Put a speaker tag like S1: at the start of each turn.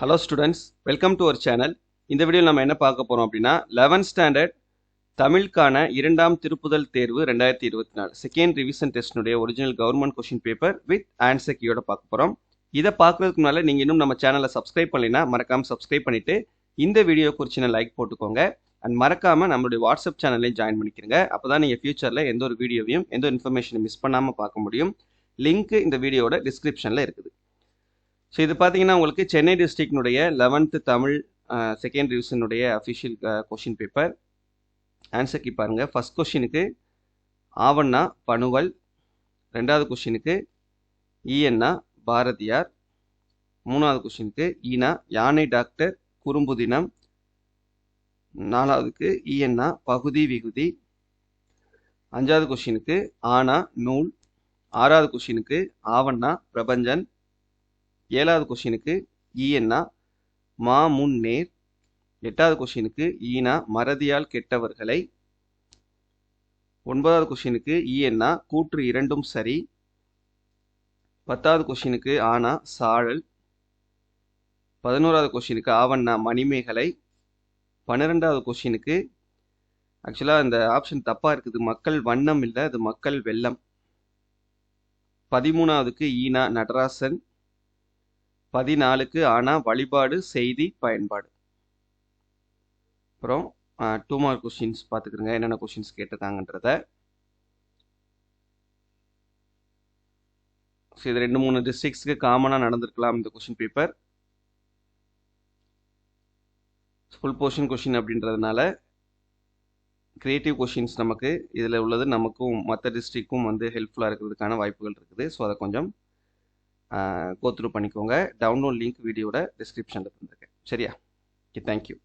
S1: Hello students, welcome to our channel. இந்த வீடியோவில் நம்ம என்ன பார்க்க போறோம் அப்படின்னா 11th ஸ்டாண்டர்ட் தமிழுக்கான இரண்டாம் திருப்புதல் தேர்வு 2024 செகண்ட் ரிவிஷன் டெஸ்ட்னுடைய original government question paper with answer கீயோட பார்க்க போறோம். இதை பார்க்கறதுக்கு முன்னால நீங்க இன்னும் நம்ம சேனலை சப்ஸ்கிரைப் பண்ணலைன்னா மறக்காம சப்ஸ்கிரைப் பண்ணிட்டு இந்த வீடியோ குறிச்சின லைக் போட்டுக்கோங்க அண்ட் மறக்காம நம்மளுடைய வாட்ஸ்அப் சேனலையும் ஜாயின் பண்ணிக்கிறங்க. அப்பதான் நீங்க ஃபியூச்சர்ல எந்த ஒரு வீடியோவையும் எந்த ஒரு இன்ஃபர்மேஷனை மிஸ் பண்ணாம பார்க்க முடியும். லிங்க் இந்த வீடியோட டிஸ்கிரிப்ஷன்ல இருக்குது. ஸோ இது பார்த்தீங்கன்னா உங்களுக்கு சென்னை டிஸ்ட்ரிக்டினுடைய 11th தமிழ் செகண்ட் டிவிஷனுடைய official question paper. Answer key பாருங்கள். ஃபர்ஸ்ட் கொஷினுக்கு ஆவண்ணா பனுவல், ரெண்டாவது கொஷினுக்கு ஈஎன்னா பாரதியார், மூணாவது கொஷினுக்கு ஈனா யானை டாக்டர் குறும்பு தினம், நாலாவதுக்கு ஈஎன்னா பகுதி விகுதி, அஞ்சாவது கொஷினுக்கு ஆனா நூல், ஆறாவது கொஷினுக்கு ஆவண்ணா பிரபஞ்சன், ஏழாவது கொஷினுக்கு ஈஎன்னா மா முன் நேர், எட்டாவது கொஷினுக்கு ஈனா மறதியால் கெட்டவர்களை, ஒன்பதாவது கொஷினுக்கு ஈஎன்னா கூற்று இரண்டும் சரி, பத்தாவது கொஷினுக்கு ஆனா சாழல், 11வது கொஷினுக்கு ஆவண்ணா மணிமேகலை, 12வது கொஷினுக்கு ஆக்சுவலாக இந்த ஆப்ஷன் தப்பாக இருக்குது, மக்கள் வண்ணம் இல்லை, அது மக்கள் வெள்ளம், 13வதுக்கு ஈனா நடராசன், 14க்கு ஆனா வழிபாடு செய்தி பயன்பாடு. அப்புறம் 2 மார்க் கொஸ்டின்ஸ் பார்த்துக்கிறங்க, என்னென்ன கொஸ்டின்ஸ் கேட்டிருக்காங்கன்றத. இது 2-3 டிஸ்ட்ரிக்ட்ஸ்க்கு காமனாக நடந்திருக்கலாம் இந்த question paper. Full portion question அப்படின்றதுனால கிரியேட்டிவ் கொஸ்டின்ஸ் நமக்கு இதில் உள்ளது நமக்கும் மற்ற டிஸ்ட்ரிக்ட்க்கும் வந்து ஹெல்ப்ஃபுல்லாக இருக்கிறதுக்கான வாய்ப்புகள் இருக்குது. ஸோ அதை கொஞ்சம் கோ த்ரூ பண்ணிக்கோங்க. டவுன்லோட் லிங்க் வீடியோட டிஸ்கிரிப்ஷனில் தந்திருக்கேன். சரியா? Okay, thank you.